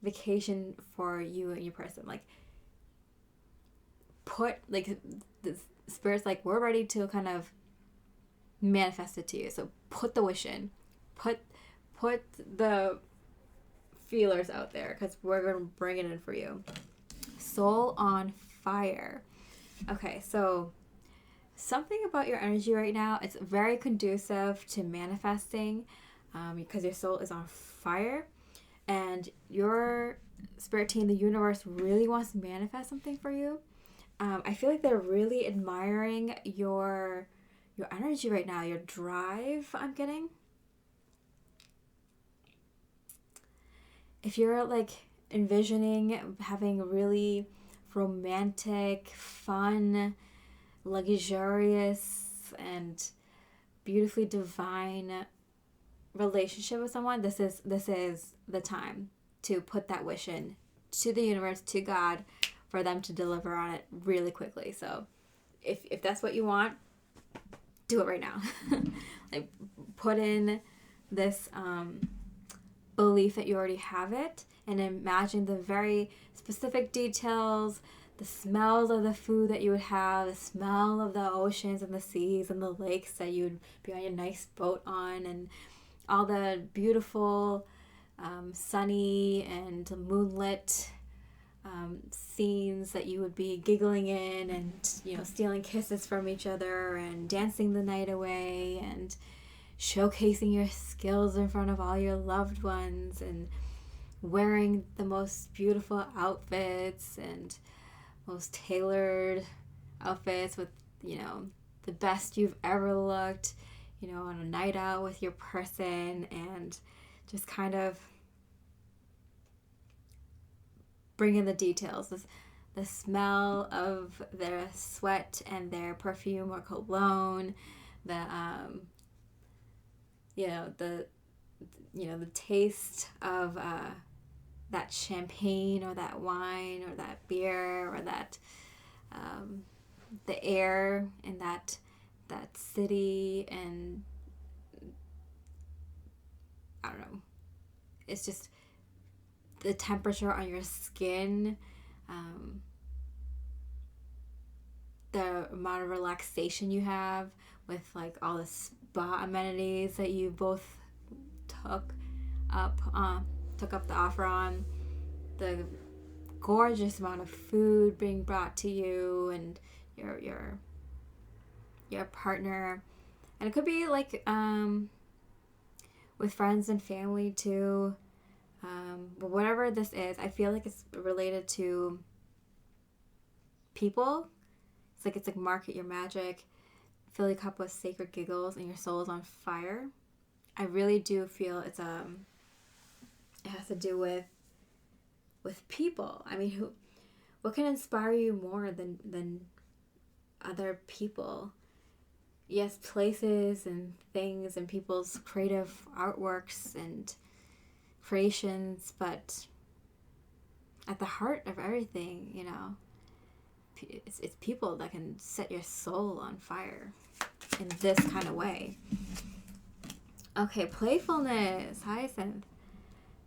vacation for you and your person, put the Spirit's we're ready to kind of manifest it to you. So put the wish in, put the feelers out there, because we're going to bring it in for you. Soul on fire. Okay, so something about your energy right now, it's very conducive to manifesting, because your soul is on fire, and your spirit team, the universe, really wants to manifest something for you. I feel like they're really admiring your energy right now, your drive. I'm getting, if you're like envisioning having really romantic, fun, luxurious, and beautifully divine relationship with someone, this is the time to put that wish in to the universe, to God, for them to deliver on it really quickly. So if that's what you want, do it right now. Like, put in this belief that you already have it, and imagine the very specific details, the smells of the food that you would have, the smell of the oceans and the seas and the lakes that you would be on your nice boat on, and all the beautiful sunny and moonlit scenes that you would be giggling in, and stealing kisses from each other and dancing the night away and showcasing your skills in front of all your loved ones, and wearing the most beautiful outfits and most tailored outfits with the best you've ever looked, on a night out with your person, and just kind of bring in the details. The smell of their sweat and their perfume or cologne, the taste of that champagne or that wine or that beer, or that the air in that city, and I don't know. It's just the temperature on your skin, the amount of relaxation you have with like all the spa amenities that you both took up the offer on, the gorgeous amount of food being brought to you and your partner, and it could be like with friends and family too. But whatever this is, I feel like it's related to people. It's like market your magic, fill your cup with sacred giggles, and your soul is on fire. I really do feel it has to do with people. I mean, what can inspire you more than other people? Yes, places and things and people's creative artworks and creations, but at the heart of everything, it's people that can set your soul on fire in this kind of way. Okay, playfulness, Hyacinth.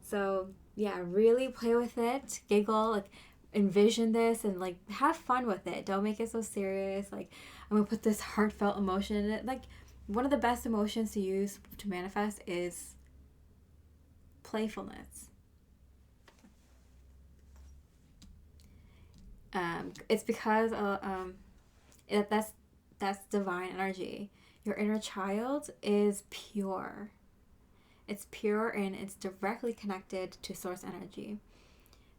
So yeah, really play with it, giggle, like envision this, and like have fun with it. Don't make it so serious. Like, I'm gonna put this heartfelt emotion in it. Like, one of the best emotions to use to manifest is playfulness. It's because that's divine energy. Your inner child is pure. It's pure, and it's directly connected to source energy.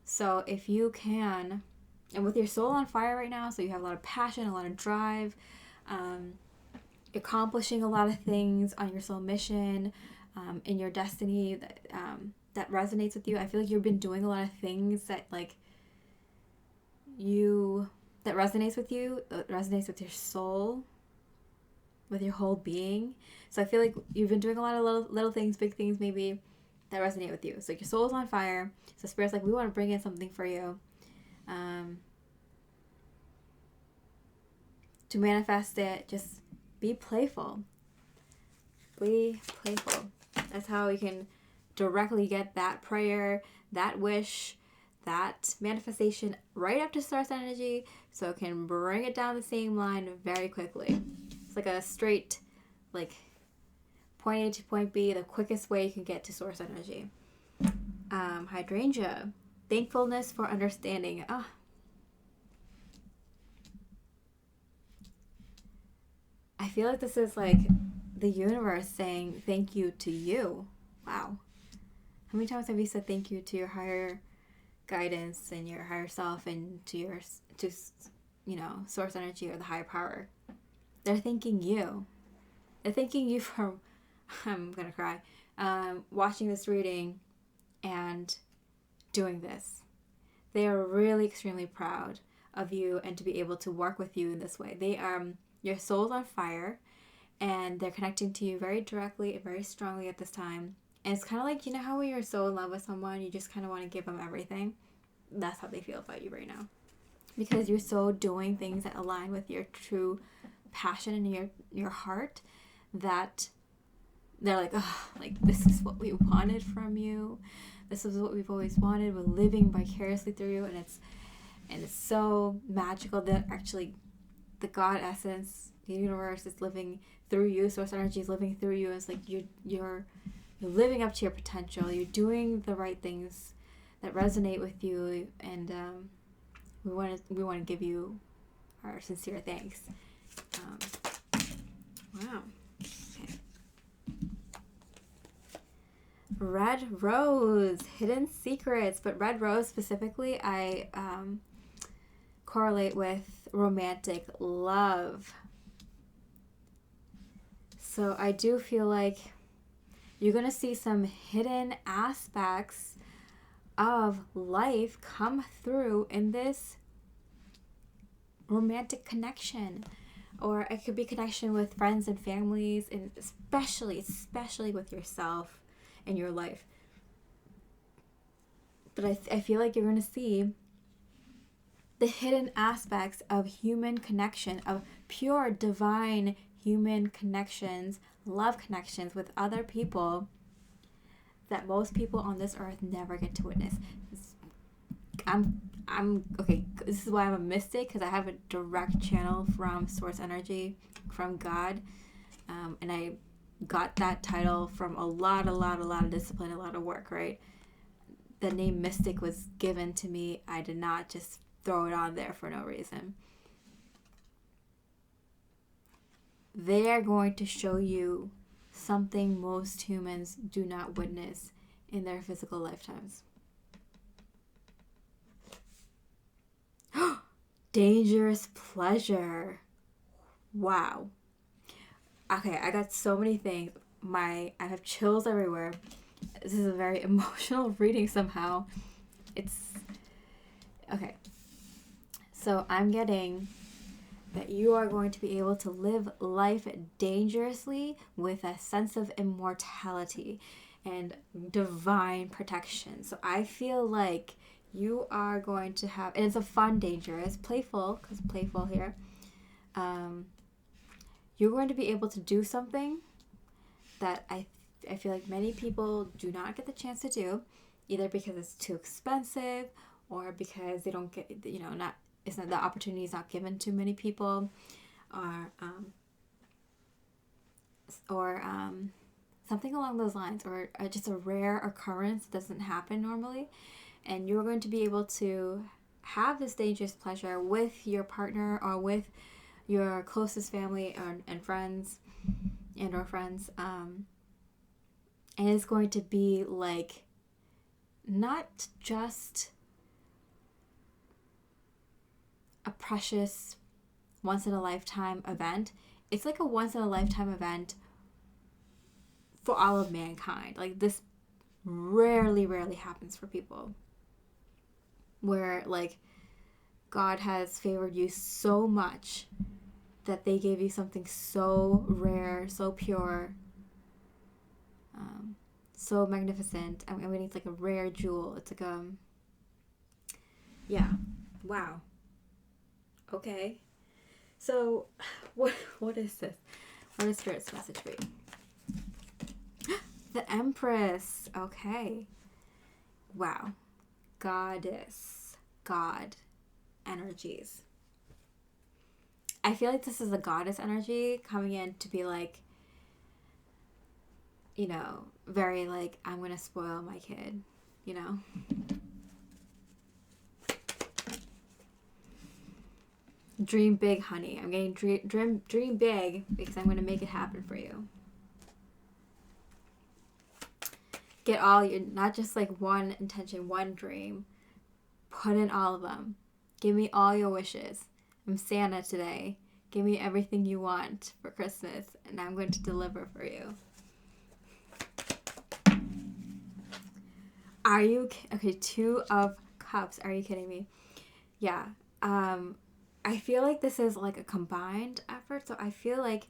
So if you can, and with your soul on fire right now, so you have a lot of passion, a lot of drive, accomplishing a lot of things on your soul mission, in your destiny that resonates with you. I feel like you've been doing a lot of things that that resonates with you, that resonates with your soul, with your whole being. So I feel like you've been doing a lot of little things, big things maybe, that resonate with you. So your soul's on fire. So Spirit's like, we want to bring in something for you. To manifest it, just be playful. Be playful. That's how you can directly get that prayer, that wish, that manifestation right up to source energy, so it can bring it down the same line very quickly. It's like a straight, point A to point B, the quickest way you can get to source energy. Hydrangea, thankfulness for understanding. I feel like this is like the universe saying thank you to you. Wow. How many times have you said thank you to your higher guidance and your higher self and to your, to, you know, source energy or the higher power? They're thanking you. They're thanking you for, I'm going to cry, watching this reading and doing this. They are really extremely proud of you and to be able to work with you in this way. They are, your soul's on fire and they're connecting to you very directly and very strongly at this time. And it's kind of like, you know how when you're so in love with someone, you just kind of want to give them everything? That's how they feel about you right now. Because you're so doing things that align with your true passion and your heart that they're like, oh, like, this is what we wanted from you. This is what we've always wanted. We're living vicariously through you, and it's so magical that actually the God essence, the universe is living through you. Source energy is living through you. It's like you're living up to your potential. You're doing the right things that resonate with you, and we want to give you our sincere thanks. Wow. Okay. Red Rose, Hidden Secrets, but Red Rose specifically, I correlate with romantic love. So I do feel like you're going to see some hidden aspects of life come through in this romantic connection. Or it could be connection with friends and families, and especially with yourself and your life. But I feel like you're going to see the hidden aspects of human connection, of pure divine human connections, love connections with other people that most people on this earth never get to witness. I'm okay. This is why I'm a mystic, because I have a direct channel from source energy, from God, and I got that title from a lot of discipline, a lot of work. Right, the name mystic was given to me. I did not just throw it on there for no reason. They are going to show you something most humans do not witness in their physical lifetimes. Dangerous pleasure. Wow. Okay, I got so many things. I have chills everywhere. This is a very emotional reading somehow. It's okay. So I'm getting that you are going to be able to live life dangerously with a sense of immortality and divine protection. So I feel like you are going to have, and it's a fun dangerous, playful, because playful here. You're going to be able to do something that I feel like many people do not get the chance to do, either because it's too expensive or because they don't get, the opportunity is not given to many people, or something along those lines, or just a rare occurrence that doesn't happen normally. And you're going to be able to have this dangerous pleasure with your partner or with your closest family and friends or friends. And it's going to be like not just a precious once-in-a-lifetime event. It's like a once-in-a-lifetime event for all of mankind. Like, this rarely happens for people. Where, like, God has favored you so much that they gave you something so rare, so pure, so magnificent. I mean, it's like a rare jewel. It's like yeah, wow. Okay, so what is this? What is Spirit's message for you? The Empress. Okay, wow. Goddess, God energies. I feel like this is a goddess energy coming in to be like, very like, I'm gonna spoil my kid, Dream big, honey. I'm getting dream big because I'm going to make it happen for you. Get all your, not just like one intention, one dream. Put in all of them. Give me all your wishes. I'm Santa today. Give me everything you want for Christmas, and I'm going to deliver for you. Are you okay? 2 of Cups. Are you kidding me? Yeah. I feel like this is like a combined effort. So I feel like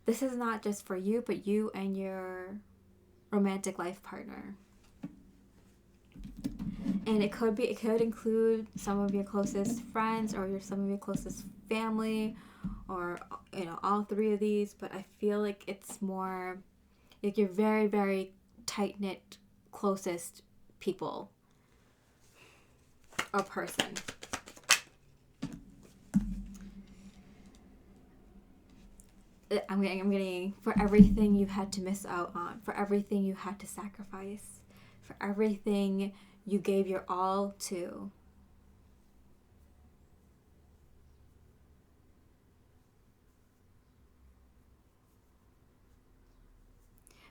this is not just for you, but you and your romantic life partner. And it could include some of your closest friends or some of your closest family, or all 3 of these. But I feel like it's more like your very, very tight knit closest people or person. I'm getting for everything you had to miss out on, for everything you had to sacrifice, for everything you gave your all to.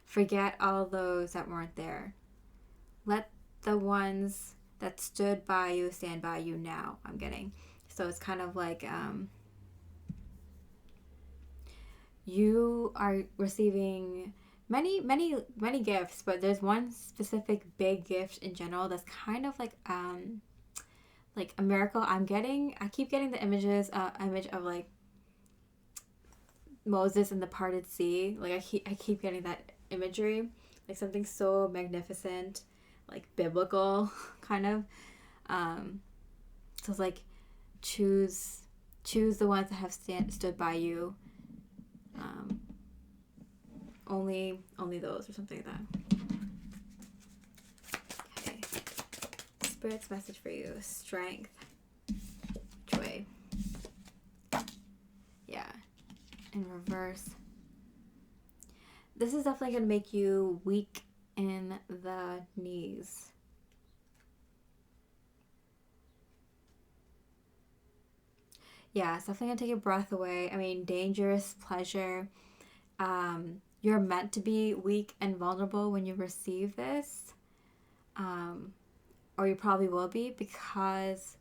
Forget all those that weren't there. Let the ones that stood by you stand by you now. I'm getting. So it's kind of like you are receiving many gifts, but there's one specific big gift in general that's kind of like a miracle. I keep getting the image of like Moses in the parted sea. Like I keep getting that imagery, like something so magnificent, like biblical kind of. So it's like choose the ones that have stood by you. Only those, or something like that. Okay. Spirit's message for you: strength, joy. Yeah. In reverse. This is definitely going to make you weak in the knees. Yeah, it's definitely going to take your breath away. I mean, dangerous pleasure. You're meant to be weak and vulnerable when you receive this. Or you probably will be, because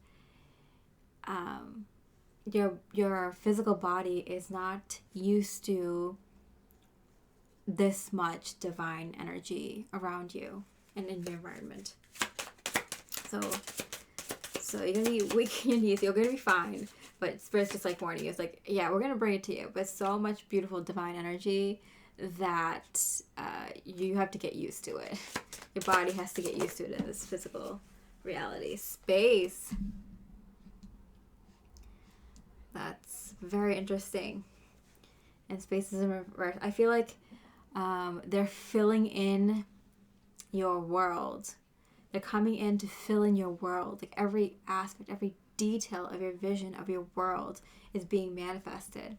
your physical body is not used to this much divine energy around you and in your environment. So you're gonna be weak in your knees. You're gonna be fine, but Spirit's just like warning you. It's like, yeah, we're gonna bring it to you, but so much beautiful divine energy that you have to get used to it. Your body has to get used to it in this physical reality. Space. That's very interesting. And space is in reverse. I feel like they're filling in your world. They're coming in to fill in your world. Like every aspect, every detail of your vision of your world is being manifested.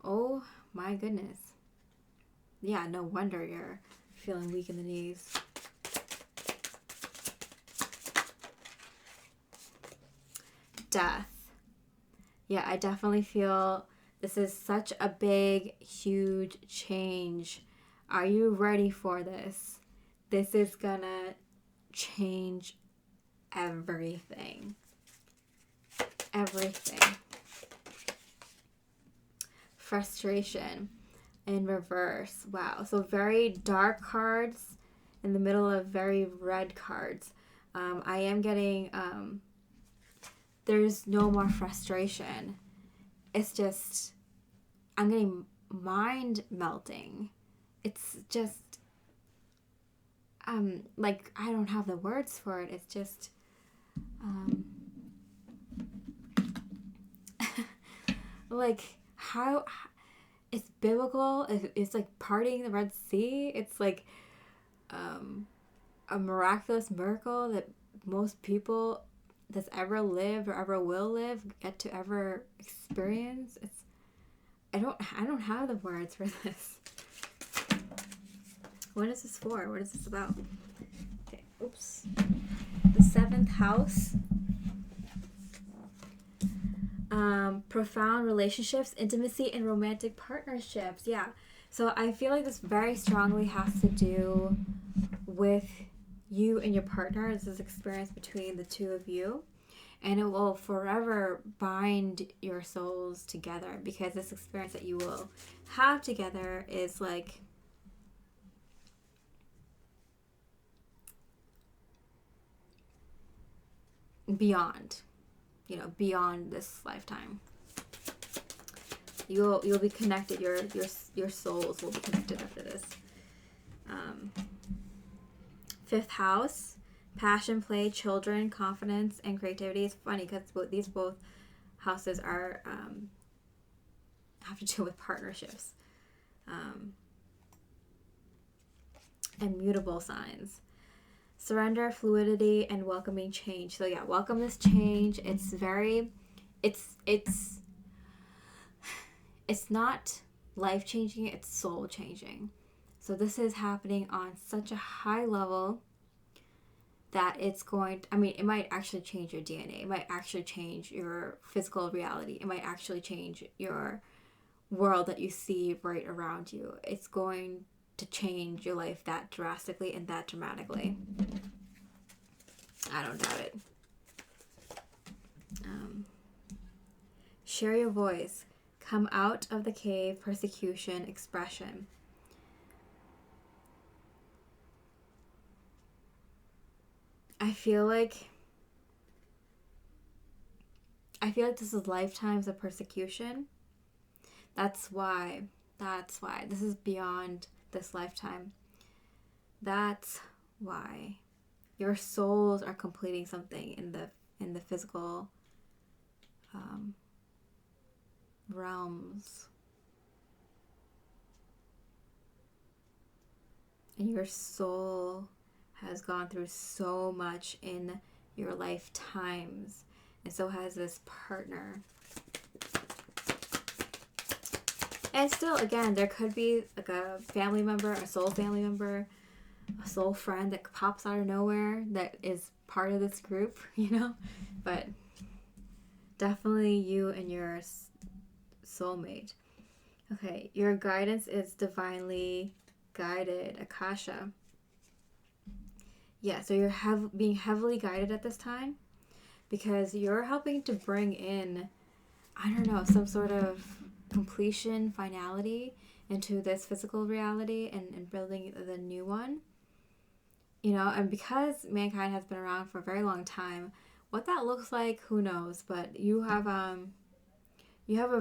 Oh my goodness. Yeah, no wonder you're feeling weak in the knees. Death. Yeah, I definitely feel this is such a big, huge change. Are you ready for this? This is gonna change everything. Everything. Frustration in reverse. Wow. So very dark cards in the middle of very red cards. I am getting, there's no more frustration. It's just, I'm getting mind melting. It's just, like, I don't have the words for it. It's just, like, how it's biblical. It's like parting the Red Sea. It's like a miraculous miracle that most people that's ever lived or ever will live get to ever experience. It's I don't have the words for this. What is this for? What is this about? Okay, oops. The 7th house. Profound relationships, intimacy, and romantic partnerships. Yeah. So I feel like this very strongly has to do with you and your partner. This is experience between the two of you. And it will forever bind your souls together, because this experience that you will have together is like beyond, beyond this lifetime. You'll be connected. Your souls will be connected after this. Fifth house, passion, play, children, confidence, and creativity. It's funny because these both houses are have to do with partnerships, and mutable signs. Surrender, fluidity, and welcoming change. So yeah, welcome this change. It's not life changing. It's soul changing. So this is happening on such a high level that it's going to, it might actually change your DNA. It might actually change your physical reality. It might actually change your world that you see right around you. It's going to change your life that drastically and that dramatically. I don't doubt it. Share your voice. Come out of the cave, persecution, expression. I feel like this is lifetimes of persecution. That's why this is beyond this lifetime. That's why your souls are completing something in the physical realms, and your soul has gone through so much in your lifetimes, and so has this partner. And still, again, there could be like a family member, a soul family member, a soul friend that pops out of nowhere that is part of this group, but definitely you and your soulmate. Okay, your guidance is divinely guided, Akasha. Yeah, so you're being heavily guided at this time because you're helping to bring in, some sort of completion, finality into this physical reality and building the new one. And because mankind has been around for a very long time, what that looks like, who knows? But you have a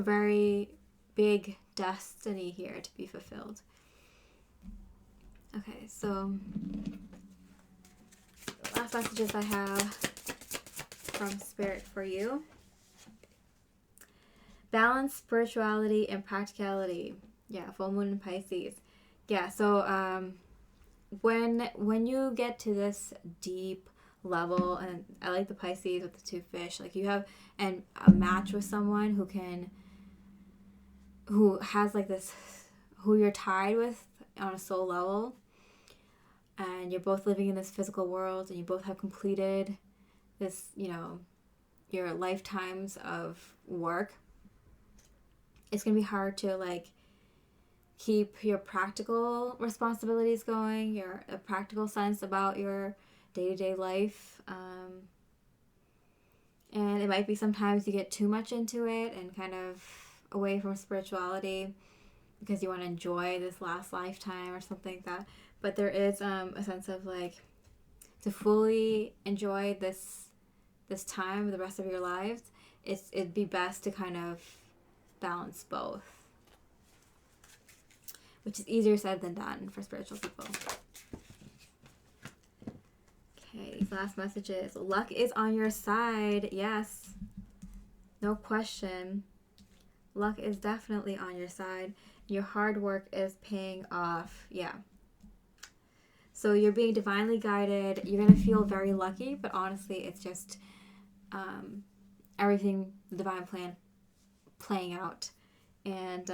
very big destiny here to be fulfilled. Okay, so the last messages I have from Spirit for you. Balance, spirituality, and practicality. Yeah, full moon in Pisces. Yeah, so when you get to this deep level, and I like the Pisces with the two fish, like you have a match with someone who has like this, who you're tied with on a soul level, and you're both living in this physical world, and you both have completed this, your lifetimes of work. It's going to be hard to like keep your practical responsibilities going, a practical sense about your day-to-day life. And it might be sometimes you get too much into it and kind of away from spirituality because you want to enjoy this last lifetime or something like that. But there is a sense of like, to fully enjoy this time, the rest of your lives, it'd be best to kind of balance both, which is easier said than done for spiritual people. Okay, these last messages. Luck is on your side. Yes, no question. Luck is definitely on your side. Your hard work is paying off. Yeah. So you're being divinely guided. You're going to feel very lucky, but honestly, it's just everything, the divine plan playing out. And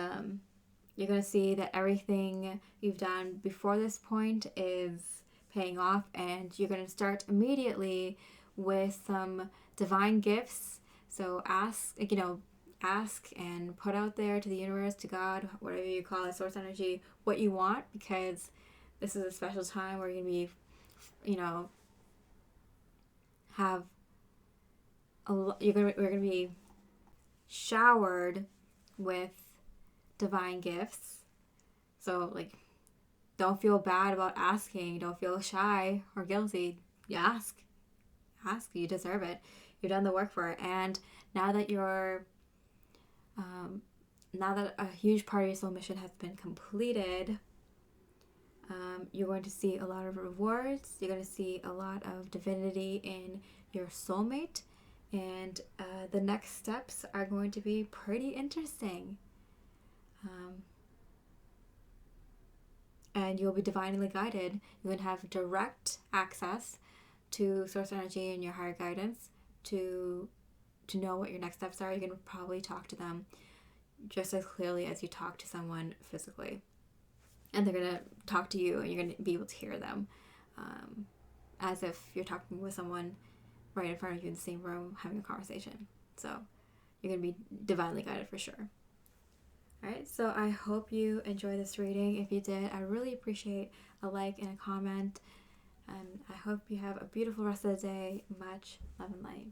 you're going to see that everything you've done before this point is paying off, and you're going to start immediately with some divine gifts, So ask, ask and put out there to the universe, to God, whatever you call it, source energy, what you want, because this is a special time where you're going to be, we're going to be showered with divine gifts. So, like, don't feel bad about asking. Don't feel shy or guilty. You ask. You deserve it. You've done the work for it. And now that now that a huge part of your soul mission has been completed, you're going to see a lot of rewards. You're going to see a lot of divinity in your soulmate. And the next steps are going to be pretty interesting. And you'll be divinely guided. You're going to have direct access to source energy and your higher guidance to know what your next steps are. You're going to probably talk to them just as clearly as you talk to someone physically. And they're going to talk to you, and you're going to be able to hear them as if you're talking with someone right in front of you in the same room having a conversation. So you're going to be divinely guided for sure. Alright, so I hope you enjoyed this reading. If you did, I really appreciate a like and a comment. And I hope you have a beautiful rest of the day. Much love and light.